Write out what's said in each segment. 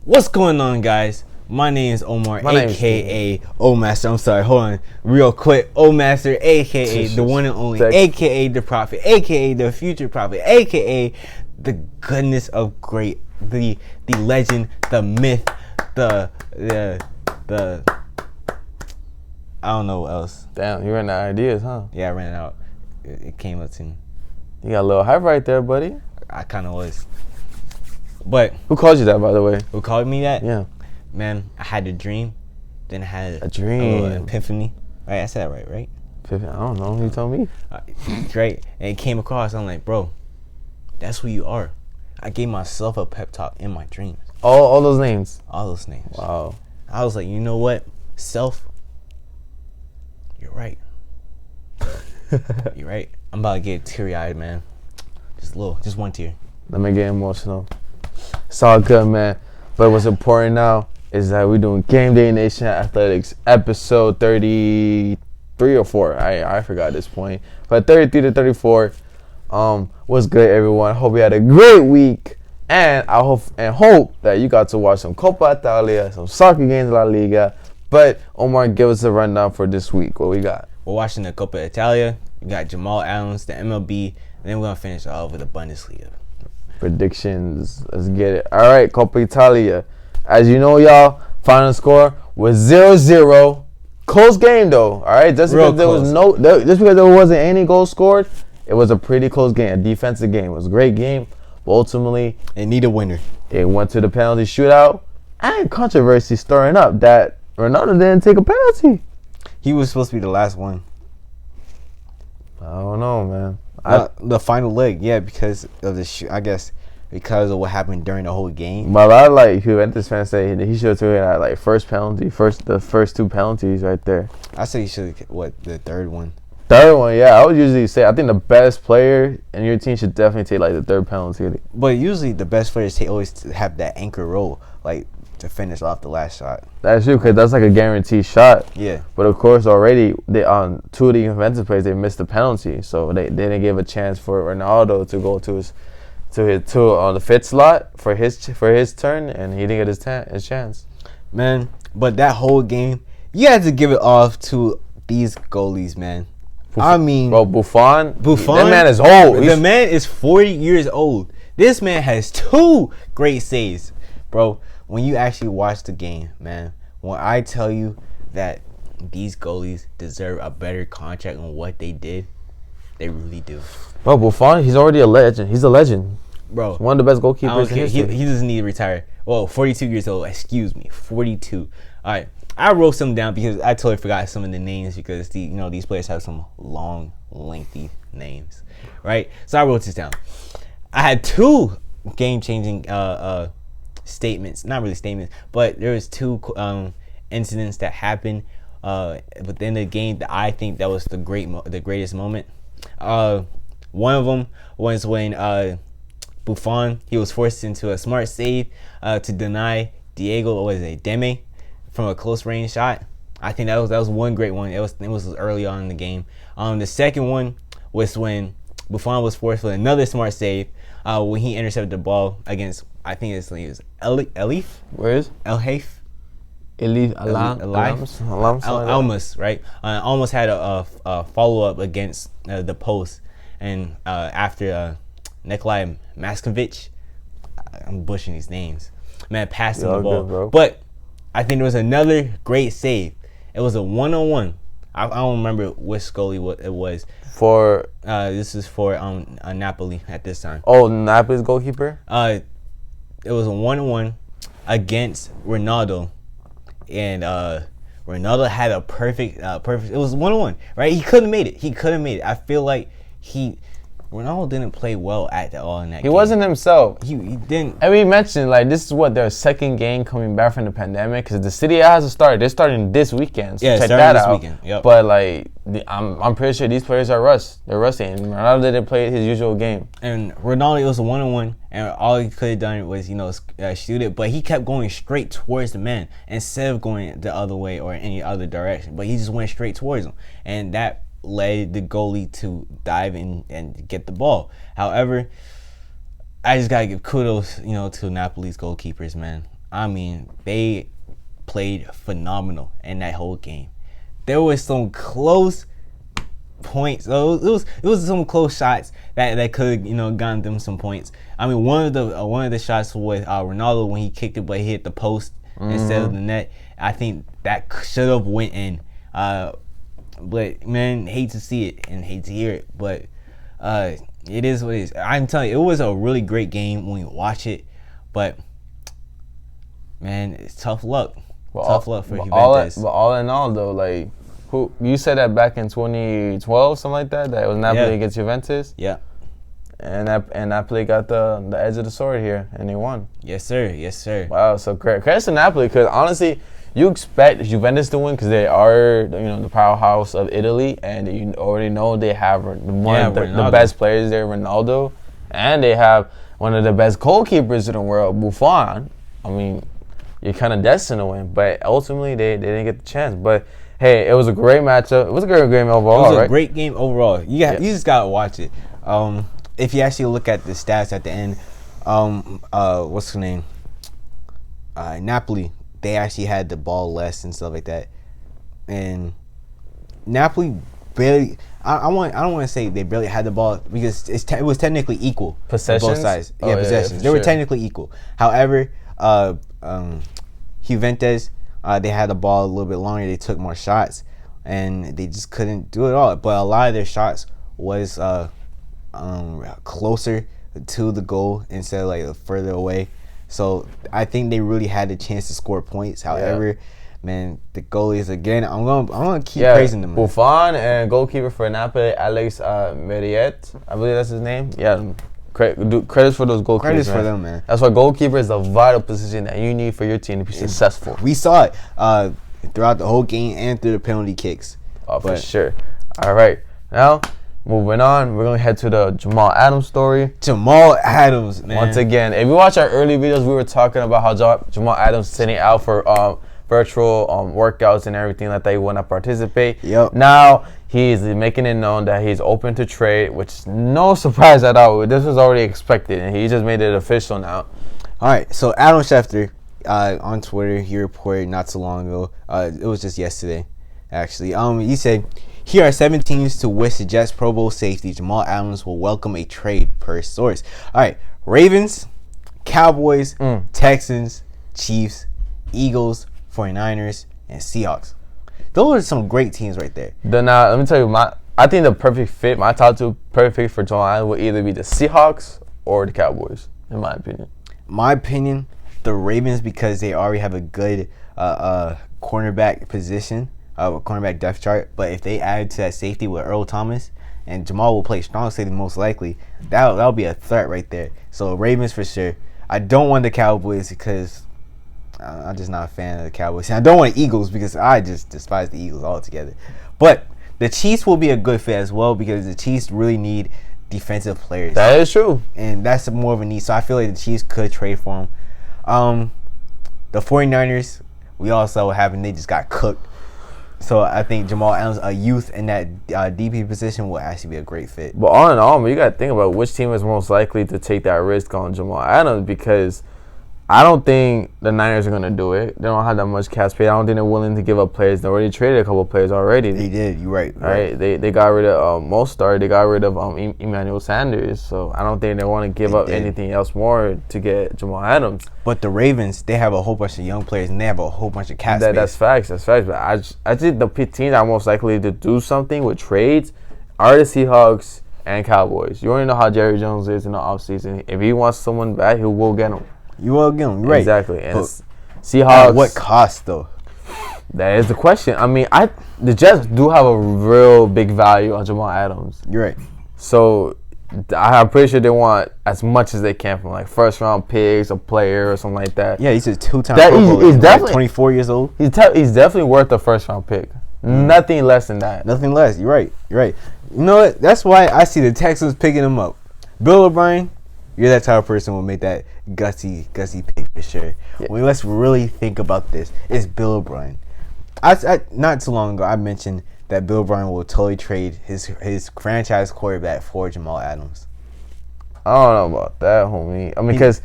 What's going on, guys? My name is Omar, aka O Master. I'm sorry, hold on, real quick. O Master, aka the one and only, aka the prophet, aka the future prophet, aka the goodness of great, the legend, the myth, the I don't know what else. Damn, you ran out of ideas, huh? Yeah, I ran out. It came up to me. You got a little hype right there, buddy. I kind of was. But who called you that, by the way? Who called me that? Yeah. Man, I had a dream. Then I had a dream. A little epiphany. Right, I said that right? Epiphany? I don't know. You told me. Right. And it came across. I'm like, bro, that's who you are. I gave myself a pep talk in my dreams. All those names? All those names. Wow. I was like, you know what? Self, you're right. You're right. I'm about to get teary-eyed, man. Just one tear. Let me get emotional. It's all good, man. But what's important now is that we're doing Game Day Nation Athletics episode 33 or 4. I forgot at this point. But 33 to 34. What's good, everyone? Hope you had a great week. And I hope that you got to watch some Copa Italia, some soccer games in La Liga. But Omar, give us a rundown for this week. What we got? We're watching the Copa Italia. We got Jamal Adams, the MLB, and then we're gonna finish off with the Bundesliga. Predictions. Let's get it. All right, Copa Italia. As you know, y'all, final score was 0-0. Close game, though. All right, just because there wasn't any goals scored, it was a pretty close game, a defensive game. It was a great game, but ultimately, it needed a winner. It went to the penalty shootout, and controversy stirring up that Ronaldo didn't take a penalty. He was supposed to be the last one. I don't know, man. The final leg, yeah, because of the I guess because of what happened during the whole game. But a lot of Juventus fans say he should have taken that first penalty, the first two penalties right there. I say he should the third one. Third one, yeah. I would usually say I think the best player in your team should definitely take the third penalty. But usually the best players always have that anchor role, to finish off the last shot. That's true, because that's a guaranteed shot. Yeah. But of course, already they on two of the offensive players they missed the penalty, so they didn't give a chance for Ronaldo to go to his on the fifth slot for his turn, and he didn't get his chance. Man, but that whole game, you had to give it off to these goalies, man. Buffon. That man is old. The man is 40 years old. This man has 2 great saves, bro. When you actually watch the game, man, when I tell you that these goalies deserve a better contract on what they did, they really do. Bro, Buffon, he's already a legend. He's a legend. Bro. He's one of the best goalkeepers in history. He doesn't need to retire. Well, 42 years old. Excuse me. 42. All right. I wrote some down because I totally forgot some of the names because these players have some long, lengthy names, right? So I wrote this down. I had 2 game-changing statements, not really statements, but there was 2 incidents that happened within the game that I think that was the greatest moment. One of them was when Buffon, he was forced into a smart save to deny Deme from a close range shot. I think that was one great one. It was early on in the game. The second one was when Buffon was forced for another smart save when he intercepted the ball against, I think his name is Elif. Where is? Elif Almas, right? Almost had a follow-up against the post. And after Nikolai Maskovich, I'm butchering these names, man, passed him the ball. Good, but I think there was another great save. It was a 1-on-1. I don't remember which goalie it was. For this is for Napoli at this time. Oh, Napoli's goalkeeper? It was a 1-on-1 against Ronaldo, and Ronaldo had a perfect. It was 1-on-1, right? He couldn't have made it. I feel like Ronaldo didn't play well at all in that game. He wasn't himself. He didn't. And we mentioned, this is their second game coming back from the pandemic, because the City has to start. They're starting this weekend. So yeah, check that out. Weekend. Yep. But, I'm pretty sure these players are rust. They're rusty. And Ronaldo didn't play his usual game. And Ronaldo, it was a 1-on-1, and all he could have done was, shoot it. But he kept going straight towards the man instead of going the other way or any other direction. But he just went straight towards him. And that led the goalie to dive in and get the ball. However, I just gotta give kudos, to Napoli's goalkeepers, man. I mean, they played phenomenal in that whole game. There was some close points. So it was some close shots that could gotten them some points. I mean, one of the shots was Ronaldo when he kicked it, but he hit the post instead of the net. I think that should have went in. But man, hate to see it and hate to hear it, but it is what it is. I'm telling you, it was a really great game when you watch it, but man, it's tough luck. Tough luck for Juventus. But all in all, though, like, who you said that back in 2012, something like that, it was Napoli against Juventus. Yeah. And Napoli got the edge of the sword here, and they won. Yes, sir. Yes, sir. Wow. So credit to Napoli, because honestly, you expect Juventus to win because they are, the powerhouse of Italy, and you already know they have the best players there, Ronaldo, and they have one of the best goalkeepers in the world, Buffon. I mean, you're kind of destined to win, but ultimately they didn't get the chance. But hey, it was a great matchup. It was a great game overall. It was a great game overall. You just gotta watch it. If you actually look at the stats at the end, what's her name? Napoli. They actually had the ball less and stuff like that, and Napoli barely. I don't want to say they barely had the ball because it was technically equal. Possessions? On both sides. Possessions. They were technically equal. However, Juventus, they had the ball a little bit longer. They took more shots, and they just couldn't do it all. But a lot of their shots was closer to the goal instead of like further away. So I think they really had the chance to score points. However, man, the goalies again. I'm gonna keep praising them. Buffon and goalkeeper for Napoli, Alex Meriet, I believe that's his name. Yeah, credits for those goalkeepers. Credits for them, man. That's why goalkeeper is a vital position that you need for your team to be successful. We saw it throughout the whole game and through the penalty kicks. Oh, for sure. All right, now. Moving on, we're going to head to the Jamal Adams story. Jamal Adams, man. Once again, if you watch our early videos, we were talking about how Jamal Adams sitting out for virtual workouts and everything like that. He want to participate. Yep. Now, he's making it known that he's open to trade, which is no surprise at all. This was already expected, and he just made it official now. All right, so Adam Schefter on Twitter, he reported not so long ago. It was just yesterday, actually. He said, here are 7 teams to wish the Jets Pro Bowl safety Jamal Adams will welcome a trade per source. All right, Ravens, Cowboys, Texans, Chiefs, Eagles, 49ers, and Seahawks. Those are some great teams right there. Now, let me tell you, I think the perfect fit, my top 2 perfect for Jamal Adams will either be the Seahawks or the Cowboys, in my opinion. My opinion, the Ravens, because they already have a good cornerback position. Cornerback depth chart, but if they add to that safety with Earl Thomas and Jamal will play strong safety most likely, that'll be a threat right there. So Ravens for sure. I don't want the Cowboys because I'm just not a fan of the Cowboys. And I don't want the Eagles because I just despise the Eagles altogether. But the Chiefs will be a good fit as well because the Chiefs really need defensive players. That is true, and that's more of a need. So I feel like the Chiefs could trade for them. The 49ers, we also have, they just got cooked. So I think Jamal Adams, a youth in that DP position, will actually be a great fit. But all in all, you got to think about which team is most likely to take that risk on Jamal Adams, because I don't think the Niners are going to do it. They don't have that much cap space. I don't think they're willing to give up players. They already traded a couple of players already. They did. You're right. Right. They got rid of Mostert. They got rid of Emmanuel Sanders. So I don't think they want to give up anything else more to get Jamal Adams. But the Ravens, they have a whole bunch of young players, and they have a whole bunch of cap space. That's facts. But I think the teams that are most likely to do something with trades are the Seahawks and Cowboys. You already know how Jerry Jones is in the offseason. If he wants someone back, he will get them. You will get them, right? Exactly. And Seahawks. At what cost, though? That is the question. I mean, the Jets do have a real big value on Jamal Adams. You're right. So I'm pretty sure they want as much as they can from like first round picks, a player, or something like that. Yeah, he's a 2-time Pro Bowler. He's definitely 24 years old. He's definitely worth a first round pick. Nothing less than that. Nothing less. You're right. You know what? That's why I see the Texans picking him up. Bill O'Brien, you're that type of person who will make that gutsy pick for sure. Yeah. Well, let's really think about this. It's Bill O'Brien. I not too long ago I mentioned that Bill O'Brien will totally trade his franchise quarterback for Jamal Adams. I don't know about that, homie. I mean, because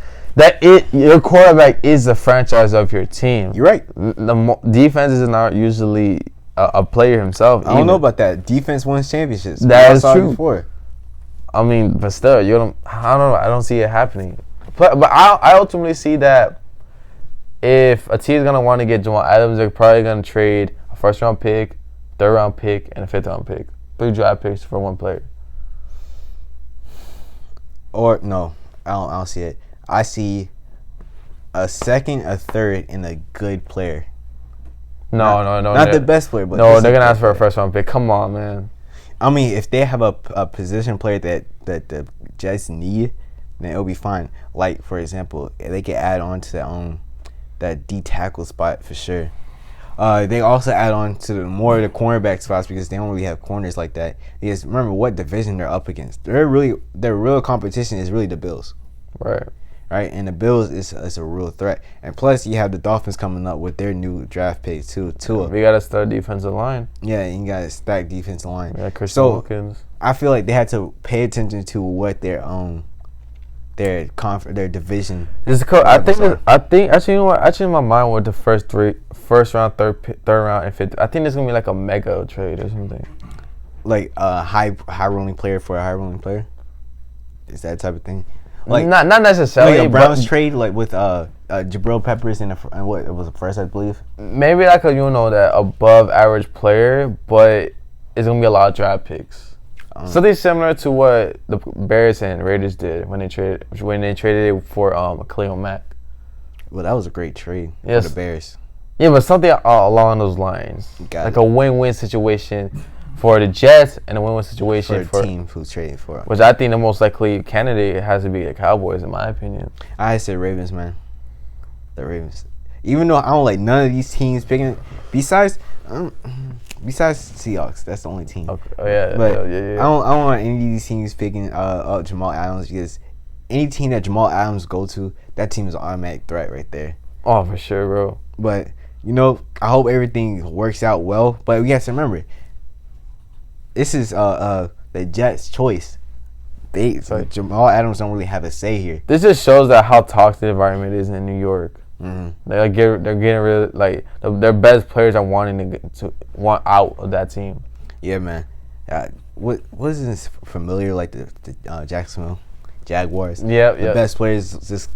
your quarterback is the franchise of your team. You're right. The defense is not usually a player himself. I don't know about that. Defense wins championships. That is true. Before. I mean, but still, I don't know. I don't see it happening. But I ultimately see that if a team is gonna want to get Jamal Adams, they're probably gonna trade a first-round pick, third-round pick, and a fifth-round pick. 3 draft picks for one player. Or no, I don't see it. I see a second, a third, and a good player. No. Not the best player, but no, they're gonna ask for a first-round pick. Come on, man. I mean, if they have a position player that the Jets need, then it'll be fine. Like, for example, they could add on to that D tackle spot for sure. They also add on to more of the cornerback spots because they don't really have corners like that. Because remember what division they're up against. Their real competition is really the Bills. Right. And the Bills is a real threat. And plus, you have the Dolphins coming up with their new draft pick too. We got to start defensive line. Yeah, and you got to stack defensive line. Yeah, Christian Wilkins. I feel like they had to pay attention to what their division. I think actually, you know what? Actually, in my mind with the first round, third round, and fifth. I think there's gonna be like a mega trade or something. Like a high rolling player for a high rolling player. Is that type of thing? Like not necessarily. Like a Browns trade, like with Jabril Peppers and what it was the first, I believe. Maybe like that above average player, but it's gonna be a lot of draft picks. Something similar to what the Bears and Raiders did when they traded it for Khalil Mack. Well, that was a great trade for the Bears. Yeah, but something along those lines, like a win-win situation for the Jets and a win-win situation for a team who's trading for. Which I think the most likely candidate has to be the Cowboys, in my opinion. I say Ravens, man. The Ravens. Even though I don't like none of these teams picking, besides Seahawks, that's the only team. Okay. Oh yeah, but yeah. I don't want any of these teams picking Jamal Adams because any team that Jamal Adams go to, that team is an automatic threat right there. Oh, for sure, bro. But I hope everything works out well. But we have to remember, this is the Jets' choice. Jamal Adams don't really have a say here. This just shows that how toxic the environment is in New York. Mm-hmm. They're getting rid of, like, their best players are wanting to want out of that team. Yeah, man. What is this familiar like the Jacksonville Jaguars? Yeah, the best players just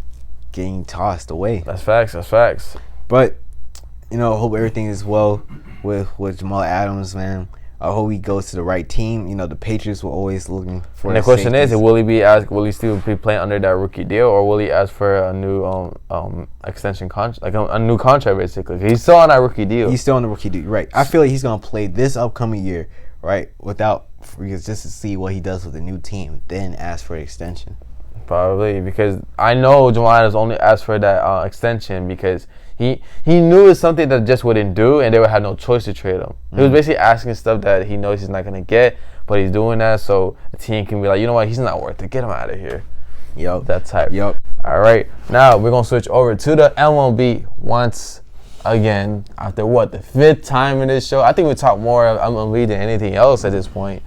getting tossed away. That's facts. But hope everything is well with Jamal Adams, man. I hope he goes to the right team. The Patriots were always looking for. And the question is, will he still be playing under that rookie deal, or will he ask for a new extension contract, like a new contract, basically? He's still on that rookie deal. He's still on the rookie deal, right? I feel like he's gonna play this upcoming year, right, because just to see what he does with the new team, then ask for an extension. Probably, because I know Jamal Adams only asked for that extension because he knew it's something that just wouldn't do, and they would have no choice to trade him. Mm-hmm. He was basically asking stuff that he knows he's not going to get, but he's doing that so the team can be like, you know what, he's not worth it. Get him out of here. Yep. That type. Yep. All right. Now we're going to switch over to the MLB once again. After the 5th time in this show? I think we talk more of MLB than anything else at this point.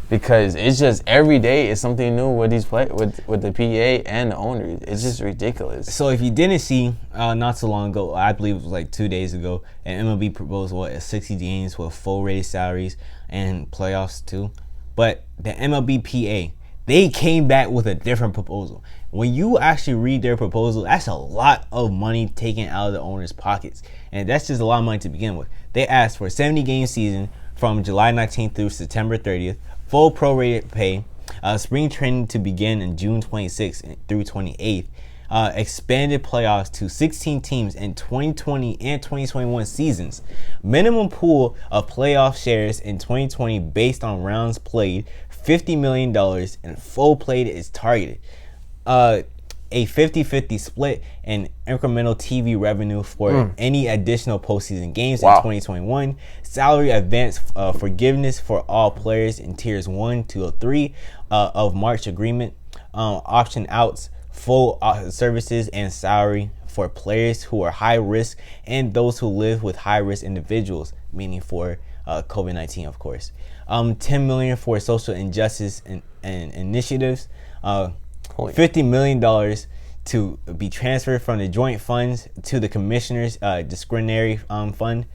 Because it's just every day is something new with these with the PA and the owners. It's just ridiculous. So if you didn't see, not so long ago, I believe it was like 2 days ago, an MLB proposed 60 games with full rated salaries and playoffs too. But the MLB PA, they came back with a different proposal. When you actually read their proposal, that's a lot of money taken out of the owners' pockets, and that's just a lot of money to begin with. They asked for a 70-game season from July 19th through September 30th. Full prorated pay, spring training to begin in June 26th through 28th, expanded playoffs to 16 teams in 2020 and 2021 seasons, minimum pool of playoff shares in 2020 based on rounds played, $50 million, and full played is targeted. A 50-50 split and incremental TV revenue for any additional postseason games in 2021. Salary advance forgiveness for all players in tiers 1 to 3 of March agreement. Option outs, full services and salary for players who are high risk and those who live with high risk individuals, meaning for COVID-19, of course. $10 million for social injustice and initiatives. point. $50 million to be transferred from the joint funds to the commissioner's discretionary fund.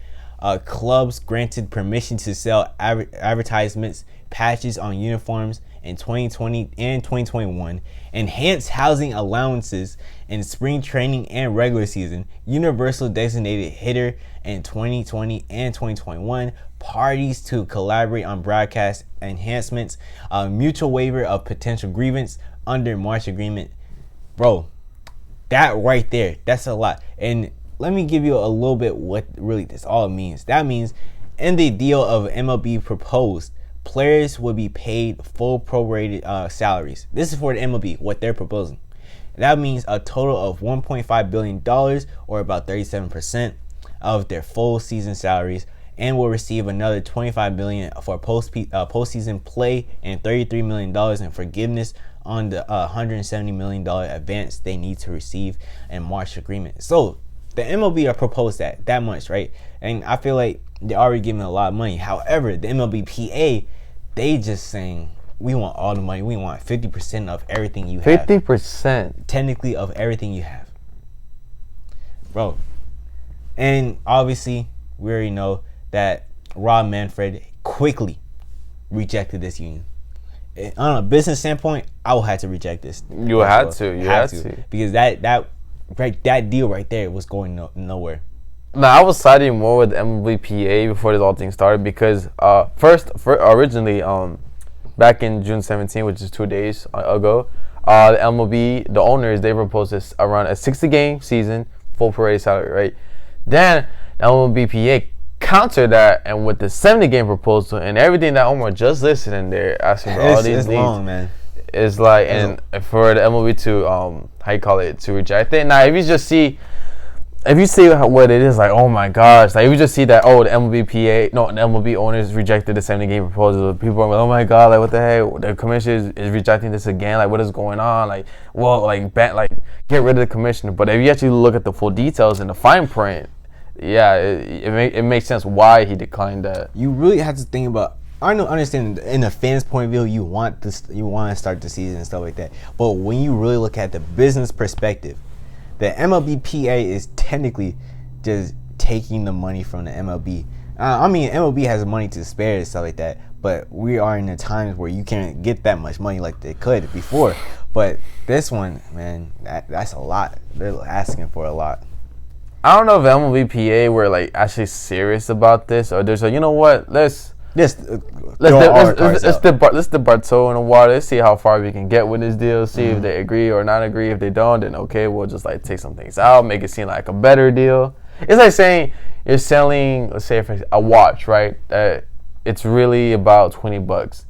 Clubs granted permission to sell advertisements, patches on uniforms in 2020 and 2021. Enhanced housing allowances in spring training and regular season. Universal designated hitter in 2020 and 2021. Parties to collaborate on broadcast enhancements. Mutual waiver of potential grievance under March agreement. Bro, that right there, that's a lot. And let me give you a little bit what really this all means. That means in the deal of MLB proposed, players would be paid full prorated salaries. This is for the MLB, what they're proposing. That means a total of $1.5 billion, or about 37% of their full season salaries, and will receive another $25 million for postseason play and $33 million in forgiveness on the $170 million advance they need to receive in March agreement. So the MLB are proposed that much, right? And I feel like they're already giving a lot of money. However, the MLB PA, they just saying, we want all the money. We want 50% of everything you have. 50%. Technically of everything you have. Bro. And obviously, we already know that Rob Manfred quickly rejected this union. On a business standpoint, I will have to reject this. You had to. You had to. Because that deal right there was going nowhere. Now, I was siding more with MLBPA before this all thing started because originally, back in June 17, which is 2 days ago, the MLB, the owners, they proposed this around a 60-game season, full prorated salary, right? Then the MLBPA countered that, and with the 70-game proposal and everything that Omar just listed in there, asking for all these it's long, man. It's like, and for the MLB to to reject it. Now, if you see what it is, like, oh my gosh, like if you just see that, oh, the MLB owners rejected the 70-game proposal, people are like, oh my god, like what the heck, the commissioner is rejecting this again, like what is going on, like, well, like get rid of the commissioner. But if you actually look at the full details and the fine print, yeah, it makes sense why he declined that. You really have to think about. I understand in a fan's point of view, you want to start the season and stuff like that. But when you really look at the business perspective, the MLBPA is technically just taking the money from the MLB. MLB has money to spare and stuff like that. But we are in the times where you can't get that much money like they could before. But this one, man, that's a lot. They're asking for a lot. I don't know if MLBPA were like actually serious about this, or there's you know what, let's dip our toe in the water. Let's see how far we can get with this deal. See if they agree or not agree. If they don't, then okay, we'll just like take some things out, make it seem like a better deal. It's like saying you're selling, let's say, for a watch, right? It's really about $20,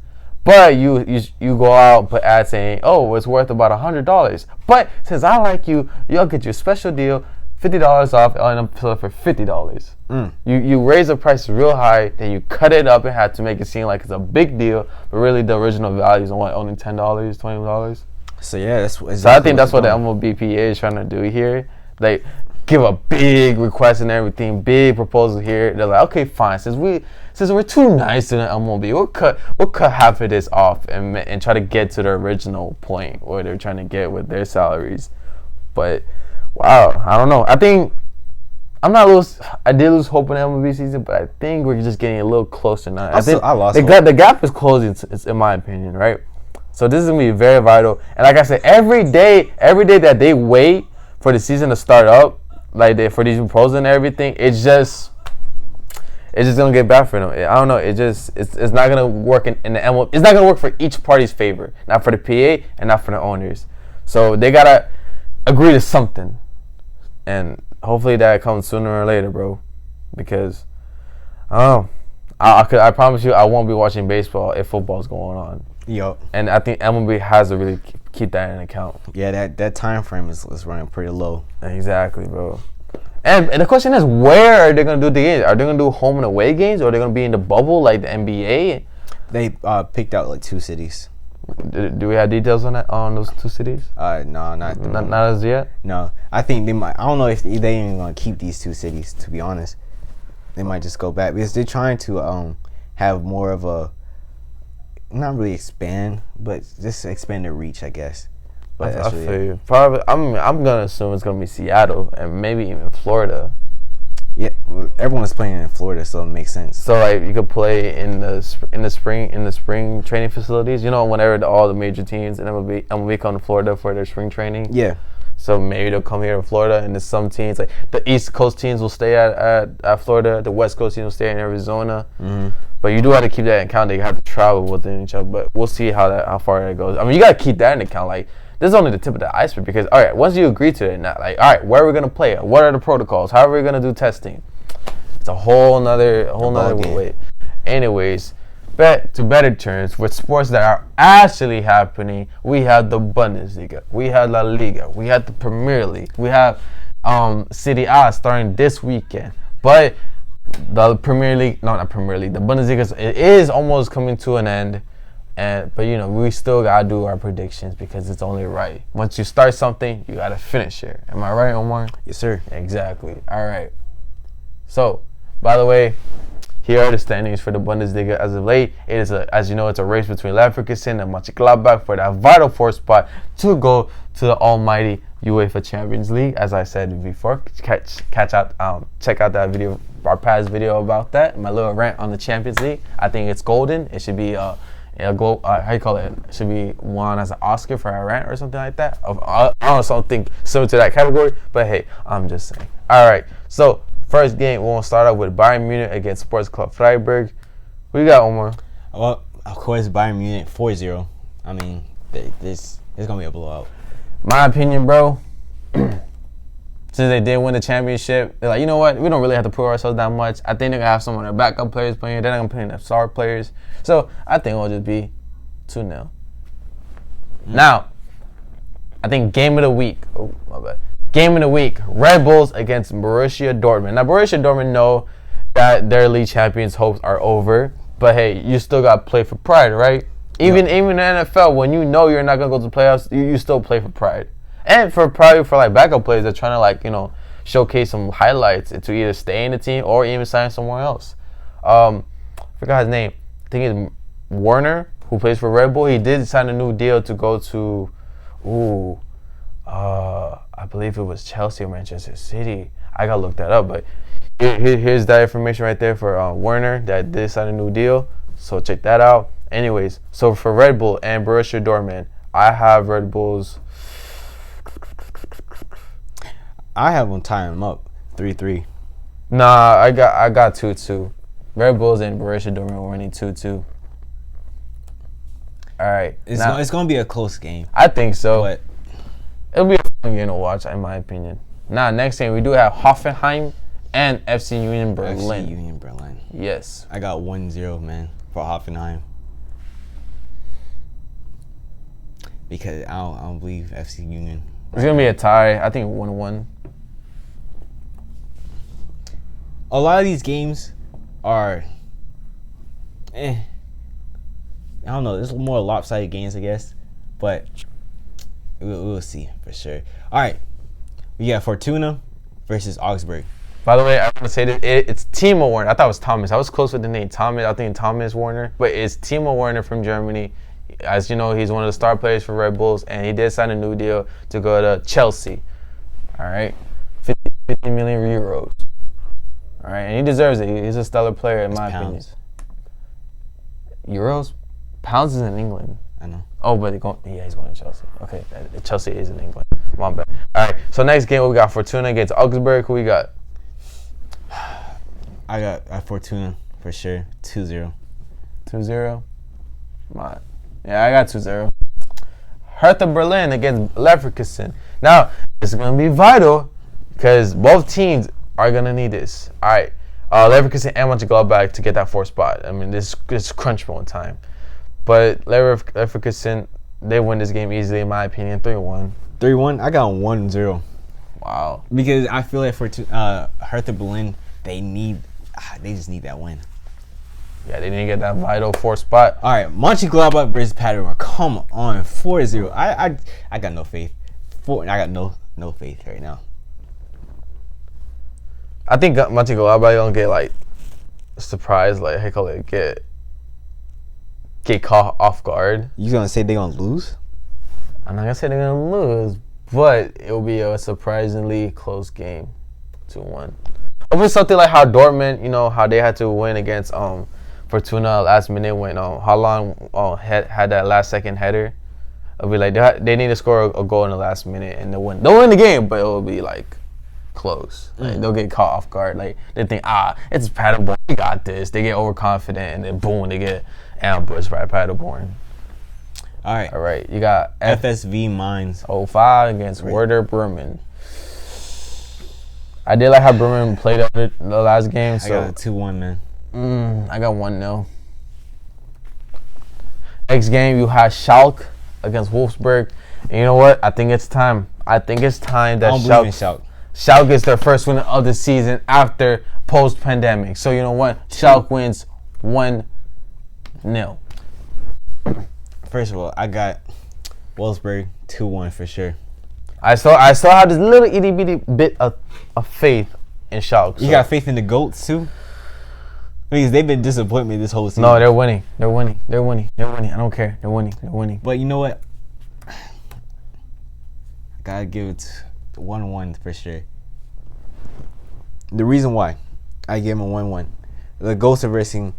but you go out and put ads saying, oh, it's worth about $100. But since I like you, I'll get you a special deal. $50 off, I'll end up selling for $50. You raise the price real high, then you cut it up and had to make it seem like it's a big deal, but really the original value is only $10, $20. So yeah, that's exactly. So I think that's what the MLBPA is trying to do here. Like, give a big request and everything, big proposal here. They're like, okay, fine. Since we're too nice to the MLB, we'll cut half of this off and try to get to the original point where they're trying to get with their salaries. But wow, I don't know. I did lose hope in the MLB season, but I think we're just getting a little closer now. I lost hope. The gap is closing, in my opinion, right? So this is gonna be very vital. And like I said, every day that they wait for the season to start up, for these proposals and everything, it's just gonna get bad for them. I don't know. It's not gonna work in the MLB. It's not gonna work for each party's favor, not for the PA and not for the owners. So they gotta agree to something, and hopefully that comes sooner or later, bro. Because I promise you, I won't be watching baseball if football's going on. Yup. And I think MLB has to really keep that in account. Yeah, that time frame is running pretty low. Exactly, bro. And the question is, where are they gonna do the games? Are they gonna do home and away games, or are they gonna be in the bubble like the NBA? They picked out like 2 cities. Do we have details on those 2 cities? No, not as yet. No, I think they might. I don't know if they even gonna keep these 2 cities. To be honest, they might just go back because they're trying to have more of a, not really expand, but just expand their reach, I guess. But I feel you. Probably, I'm gonna assume it's gonna be Seattle and maybe even Florida. Yeah, everyone's playing in Florida, so it makes sense. So like you could play in the spring training facilities. You know, whenever all the major teams in MLB come to Florida for their spring training. Yeah. So maybe they'll come here to Florida, and then some teams like the East Coast teams will stay at Florida. The West Coast teams will stay in Arizona. Mm-hmm. But you do have to keep that in account. They have to travel within each other. But we'll see how far that goes. I mean, you got to keep that in account. Like, this is only the tip of the iceberg because, all right, once you agree to it, now, like, all right, where are we going to play? What are the protocols? How are we going to do testing? It's a whole nother way. Anyways, back to better terms, with sports that are actually happening, we have the Bundesliga. We have La Liga. We have the Premier League. We have Serie A starting this weekend. But the Premier League, no, not Premier League, the Bundesliga is almost coming to an end. But you know, we still gotta do our predictions because it's only right. Once you start something, you gotta finish it. Am I right, Omar? Yes, sir. Exactly. All right. So, by the way, here are the standings for the Bundesliga as of late. It is as you know, it's a race between Leverkusen and Mönchengladbach for that vital fourth spot to go to the almighty UEFA Champions League. As I said before, check out that video, our past video about that. My little rant on the Champions League. I think it's golden. It should be how you call it? It should be won as an Oscar for a rant or something like that. I don't know, something similar to that category. But hey, I'm just saying. All right, so first game, we'll start off with Bayern Munich against Sports Club Freiburg. Who you got, Omar? Well, of course, Bayern Munich 4-0. I mean, this is going to be a blowout. My opinion, bro, since they did win the championship, they're like, you know what? We don't really have to prove ourselves that much. I think they're going to have some of their backup players playing. They're not going to play in the star players. So I think it'll just be 2-0. Now, I think game of the week. Oh, my bad. Game of the week, Red Bulls against Borussia Dortmund. Now, Borussia Dortmund know that their league champions' hopes are over. But, hey, you still got to play for pride, right? Even in the NFL, when you know you're not going to go to the playoffs, you still play for pride. And probably for, like, backup players that are trying to, like, you know, showcase some highlights to either stay in the team or even sign somewhere else. Forgot his name. I think it's Werner, who plays for Red Bull. He did sign a new deal to go to, I believe it was Chelsea or Manchester City. I got to look that up. But here's that information right there for Werner that did sign a new deal. So check that out. Anyways, so for Red Bull and Borussia Dortmund, I have Red Bulls. I have them tying them up 3-3. Nah, I got 2-2. Red Bulls and Borussia Dortmund were winning 2-2. All right. It's going to be a close game. I think so. But it'll be a fun game to watch, in my opinion. Now, next game, we do have Hoffenheim and FC Union Berlin. FC Union Berlin. Yes. I got 1-0, man, for Hoffenheim. Because I don't believe FC Union. It's going to be a tie. I think 1-1. A lot of these games are, I don't know. There's more lopsided games, I guess. But we'll see for sure. All right. We got Fortuna versus Augsburg. By the way, I want to say that it's Timo Werner. I thought it was Thomas. I was close with the name Thomas. I think Thomas Werner. But it's Timo Werner from Germany. As you know, he's one of the star players for Red Bulls. And he did sign a new deal to go to Chelsea. All right. 50 million euros. All right. And he deserves it. He's a stellar player, in my opinion. Euros? Pounds is in England. I know. Oh, but he's going to Chelsea. Okay, Chelsea is in England. My bad. All right, so next game we got Fortuna against Augsburg. Who we got? I got Fortuna for sure. 2-0. 2-0? Yeah, I got 2-0. Hertha Berlin against Leverkusen. Now, it's going to be vital because both teams are going to need this. All right, Leverkusen and Mönchengladbach to get that fourth spot. I mean, this is crunch ball time. But Leverkusen, they win this game easily, in my opinion, 3-1. 3-1? I got 1-0. Wow. Because I feel like for Hertha Berlin, they just need that win. Yeah, they didn't get that vital fourth spot. All right, Mönchengladbach versus Paderborn. Come on, 4-0. I got no faith. I got no faith right now. I think Mönchengladbach gonna get like surprised, like get caught off guard. You gonna say they gonna lose? I'm not gonna say they're gonna lose, but it'll be a surprisingly close game, 2-1. It'll be something like how Dortmund, how they had to win against Fortuna last minute when Haaland had that last second header. It'll be like they need to score a goal in the last minute and they'll win. They'll win the game, but it'll be like close. Like, they'll get caught off guard. Like they think, it's Paderborn, we got this. They get overconfident and then boom, they get ambushed by Paderborn. All right. You got FSV Mainz 05 against Werder Bremen. I did like how Bremen played the last game. So I got a 2-1, man. I got 1-0. Next game, you have Schalke against Wolfsburg. And you know what? I think it's time. that Schalke is their first win of the season after post-pandemic. So you know what? Schalke wins 1-0. First of all, I got Wolfsburg 2-1 for sure. I still have this little itty bitty bit of faith in Schalke. You got faith in the GOATs too? Because they've been disappointing me this whole season. No, they're winning. I don't care. They're winning. But you know what? I gotta give it 1-1 for sure. The reason why I gave them a 1-1, the GOATs are versing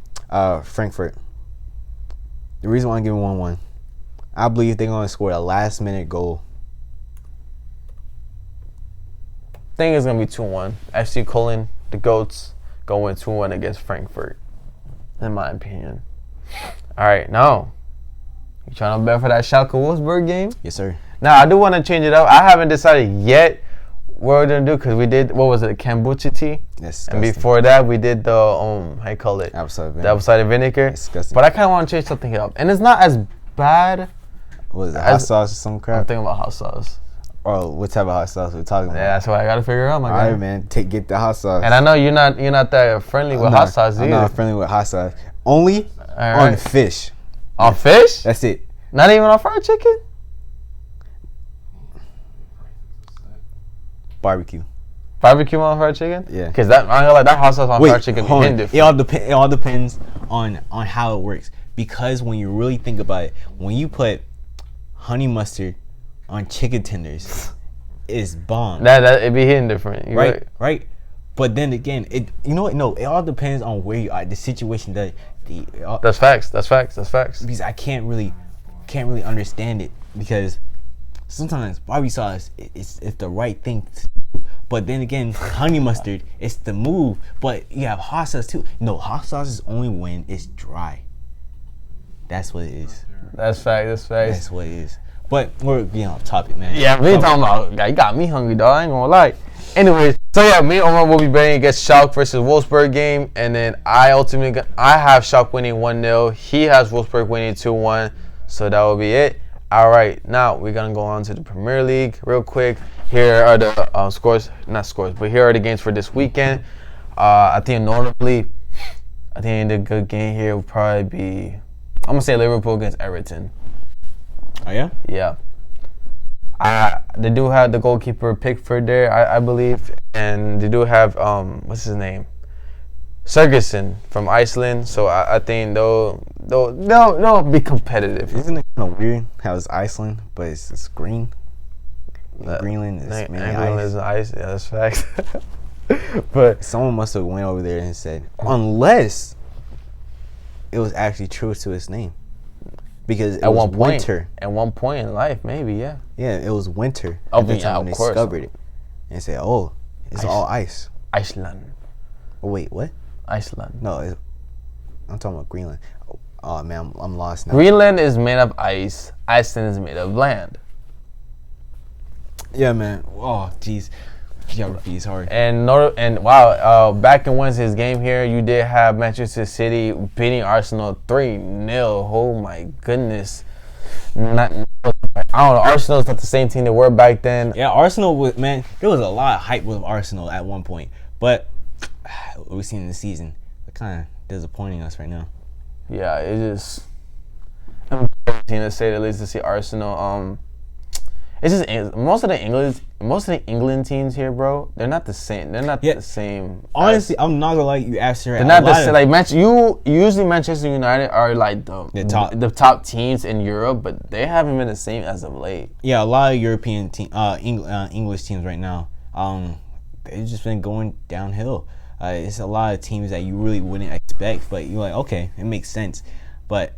Frankfurt. The reason why I give them 1-1, I believe they're gonna score a last minute goal. I think it's gonna be 2-1. FC Cologne, the GOATs, go win 2-1 against Frankfurt, in my opinion. All right, now you trying to bet for that Schalke Wolfsburg game? Yes, sir. Now I do want to change it up. I haven't decided yet what we're gonna do because we did kombucha tea. Yes. And before that we did the how you call it? Apple cider vinegar. The apple cider vinegar. Disgusting. But I kind of want to change something up, and it's not as bad. What is it? Hot sauce or some crap? I'm thinking about hot sauce. Or what type of hot sauce we're talking about? Yeah, that's what I gotta figure out, my guy. All right, man. Get the hot sauce. And I know you're not that friendly with hot sauce either. I'm not friendly with hot sauce. Only on fish. On fish? That's it. Not even on fried chicken? Barbecue. Barbecue on fried chicken? Yeah. Because that hot sauce on fried chicken is different. It all depends on how it works. Because when you really think about it, when you put honey mustard on chicken tenders, it's bomb. It be hitting different. Right. But then again, it all depends on where you are, the situation that That's facts. Because I can't really understand it, because sometimes barbecue sauce it's the right thing to do, but then again, honey mustard it's the move. But you have hot sauce too. Hot sauce is only when it's dry. That's what it is. That's facts. That's what it is. But we're getting off topic, man. Yeah, we ain't talking about. You got me hungry, dog. I ain't gonna lie. Anyways, so yeah, me and Omar will be betting against Schalke versus Wolfsburg game, and then I have Schalke winning 1-0. He has Wolfsburg winning 2-1. So that will be it. All right, now we're gonna go on to the Premier League real quick. Here are the scores, not scores, but here are the games for this weekend. I think notably, the good game here will probably be, I'm gonna say Liverpool against Everton. Oh yeah? Yeah. They do have the goalkeeper Pickford there, I believe, and they do have what's his name, Sergesen from Iceland. So I think they'll be competitive. Isn't it kind of weird how it's Iceland but it's green? Greenland is ice. Yeah, that's facts. But someone must have went over there and said, unless it was actually true to its name. Because it was winter. At one point in life, maybe, yeah. Yeah, it was winter. Oh, at the time of they course. discovered it. And said, it's all ice. Iceland. Oh, wait, what? Iceland. No, I'm talking about Greenland. Oh, man, I'm lost now. Greenland is made of ice. Iceland is made of land. Yeah, man. Oh, jeez. Geography is hard. And wow, back in Wednesday's game here, you did have Manchester City beating Arsenal 3-0. Oh my goodness. I don't know. Arsenal's not the same team they were back then. Yeah, Arsenal there was a lot of hype with Arsenal at one point. But what we've seen in the season, they're kind of disappointing us right now. Yeah, it just, I'm to say the least, to see Arsenal It's just most of the England teams here, bro. They're not the same. They're not the same. Honestly, I'm not gonna like you. After they're not the same. Like usually Manchester United are like the top teams in Europe, but they haven't been the same as of late. Yeah, a lot of European English teams right now. They've just been going downhill. It's a lot of teams that you really wouldn't expect, but you're like, okay, it makes sense. But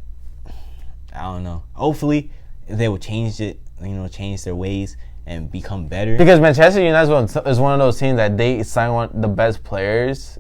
I don't know. Hopefully, they will change it. Change their ways and become better. Because Manchester United is one of those teams that they sign the best players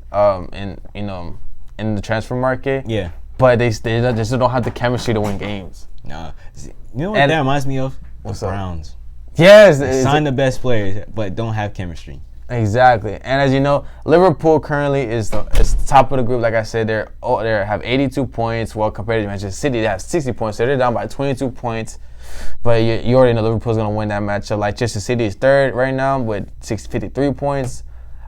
in the transfer market. Yeah. But they just don't have the chemistry to win games. No. You know what that reminds me of? The Browns. Yes. They sign the best players but don't have chemistry. Exactly. And as you know, Liverpool currently is top of the group. Like I said, they have 82 points. Well, compared to Manchester City, they have 60 points. So they're down by 22 points. But you already know Liverpool's going to win that matchup. Like, Manchester City is third right now with 53 points.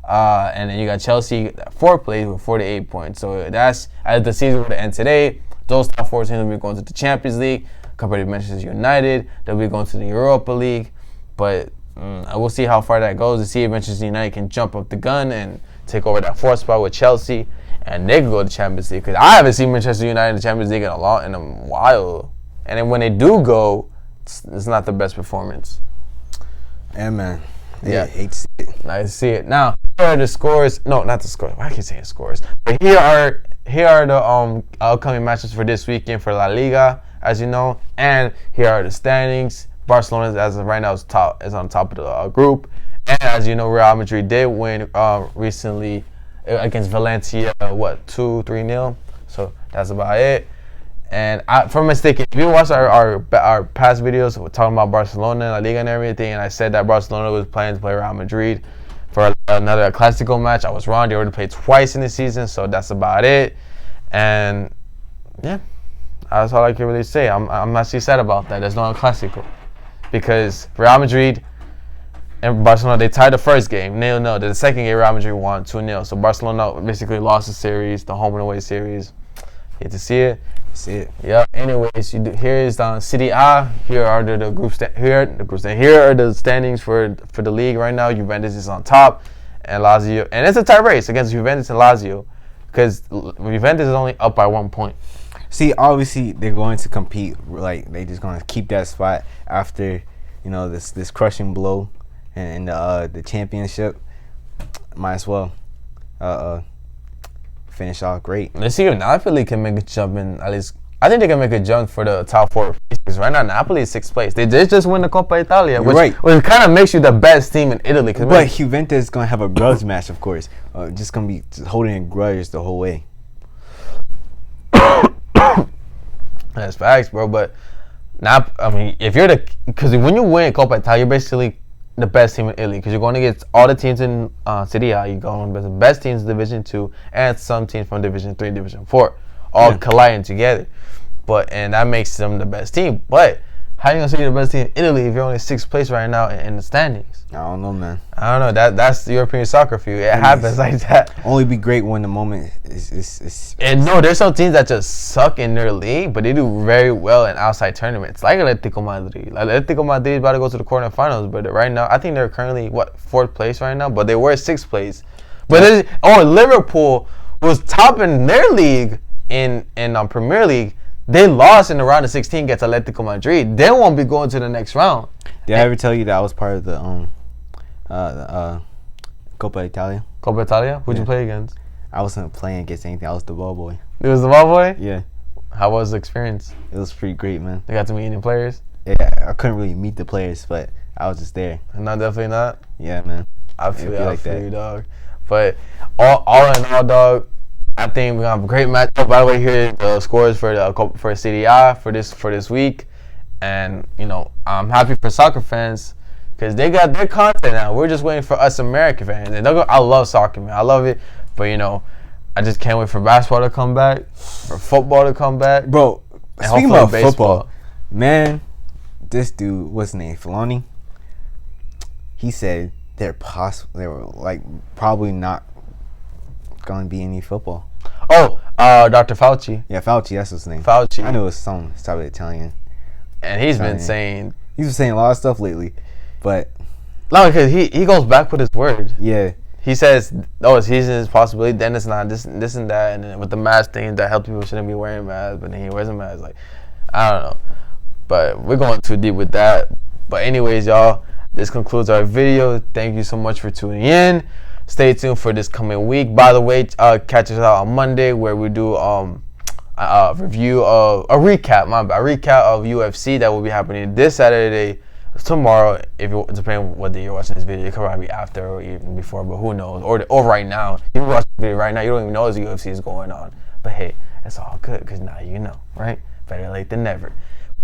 And then you got Chelsea, fourth place with 48 points. So that's, as the season will end today, those top four teams will be going to the Champions League. Compared to Manchester United, they'll be going to the Europa League. But we'll see how far that goes to see if Manchester United can jump up the gun and take over that fourth spot with Chelsea. And they can go to the Champions League. Because I haven't seen Manchester United in the Champions League in a while. And then when they do go, it's not the best performance. Yeah, man. Yeah. Hate to see it. Nice to see it. Now, here are the scores. No, not the scores. Why can't I say scores? But here are the upcoming matches for this weekend for La Liga, as you know. And here are the standings. Barcelona, as of right now, is on top of the group. And as you know, Real Madrid did win recently against Valencia, 2-3-0. So that's about it. And if I'm mistaken, if you watch our past videos, we're talking about Barcelona, La Liga, and everything, and I said that Barcelona was planning to play Real Madrid for another Clásico match. I was wrong. They already played twice in the season, so that's about it. And yeah, that's all I can really say. I'm actually sad about that. There's no Clásico because Real Madrid and Barcelona, they tied the first game 0-0. The second game, Real Madrid won 2-0. So Barcelona basically lost the series, the home and away series. Hate to see it. See it. Yeah. Anyways, here is City A. Here are the group here are the standings for the league right now. Juventus is on top, and Lazio, and it's a tie race against Juventus and Lazio, because Juventus is only up by 1 point. See, obviously they're going to compete. Like they just going to keep that spot after this crushing blow and the championship. Might as well finish off great. Let's see if Napoli can make a jump in at least. I think they can make a jump for the top four places. Right now, Napoli is 6th place. They did just win the Coppa Italia, which kind of makes you the best team in Italy. But Juventus is going to have a grudge match, of course. Just going to be holding a grudge the whole way. That's facts, bro. But because when you win Coppa Italia, you're basically the best team in Italy, because you're going to get all the teams in Serie A. You're going to get the best teams in Division 2 and some teams from Division 3, Division 4, all colliding together. And that makes them the best team. But how are you going to say you're the best team in Italy if you're only 6th place right now in the standings? I don't know, man. I don't know. That's European soccer for you. It happens like that. Only be great when the moment is. And no, there's some teams that just suck in their league, but they do very well in outside tournaments, like Atletico Madrid. Atletico Madrid is about to go to the quarterfinals, but right now, I think they're currently 4th place right now, but they were 6th place. But Liverpool was top in their league in Premier League. They lost in the round of 16 against Atletico Madrid. They won't be going to the next round. Did I ever tell you that I was part of the Coppa Italia? Coppa Italia? Who'd you play against? I wasn't playing against anything. I was the ball boy. It was the ball boy? Yeah. How was the experience? It was pretty great, man. You got to meet any players? Yeah, I couldn't really meet the players, but I was just there. No, definitely not? Yeah, man. I feel you, dog. But all in all, dog, I think we have a great match. Oh, by the way, here are the scores for Serie A for this week. And, I'm happy for soccer fans because they got their content now. We're just waiting for us American fans. And I love soccer, man. I love it. But, I just can't wait for basketball to come back, for football to come back. Bro, speaking about football, man, this dude, what's his name, Filoni, he said they were probably not going to be any football. Oh, Dr. Fauci. Yeah, Fauci, that's his name. Fauci. I knew it was some type of Italian. And he's been saying He's been saying a lot of stuff lately, but no, because he goes back with his word. yeah, He says, "Oh, it's his possibility. Then it's not this and that." And then with the mask thing, that health people shouldn't be wearing masks, but then he wears a mask. Like, I don't know, but we're going too deep with that. But anyways, y'all, this concludes our video. Thank you so much for tuning in. Stay tuned for this coming week. By the way, catch us out on Monday where we do a review of a recap of UFC that will be happening this Saturday, tomorrow, if you depending on what day you're watching this video. It could probably be after or even before, but who knows? Or right now. You watch the video right now, you don't even know the UFC is going on. But hey, it's all good because now you know, right? Better late than never.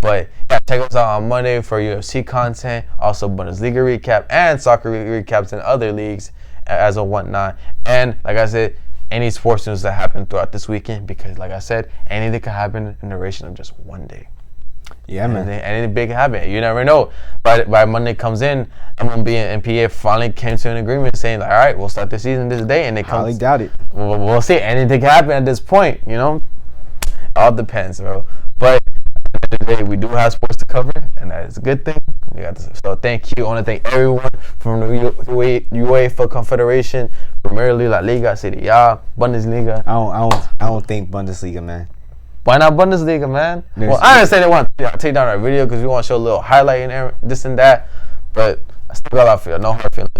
But yeah, check us out on Monday for UFC content, also Bundesliga recap and soccer recaps in other leagues as a whatnot. And like I said, any sports news that happened throughout this weekend, because like I said, anything can happen in the duration of just one day. Yeah, man. Anything big can happen. You never know. By Monday comes in, MLB and PA finally came to an agreement saying, like, all right, we'll start the season this day. And it comes. Highly doubt it. We'll see. Anything can happen at this point, you know? All depends, bro. But at the end of the day, we do have sports to cover, and that is a good thing. We got this. So thank you. I want to thank everyone from the UEFA Confederation, primarily La Liga, Serie A, Bundesliga. I don't think Bundesliga, man. Why not Bundesliga, man? Well, I understand they want to take down our video because we want to show a little highlight and this and that, but I still got a lot for you. No hard feelings.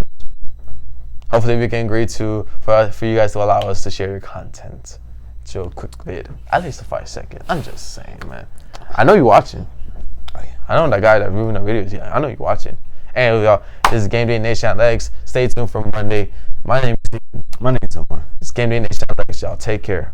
Hopefully we can agree for you guys to allow us to share your content. Do a quick vid. At least a 5 second. I'm just saying, man. I know you're watching. Oh, yeah. I know that guy that reviewing the videos. Yeah, I know you're watching. Anyway, y'all, this is Gameday Nation Athletics. Stay tuned for Monday. My name is Stephen. My name's Omar. It's Gameday Nation Athletics, y'all. Take care.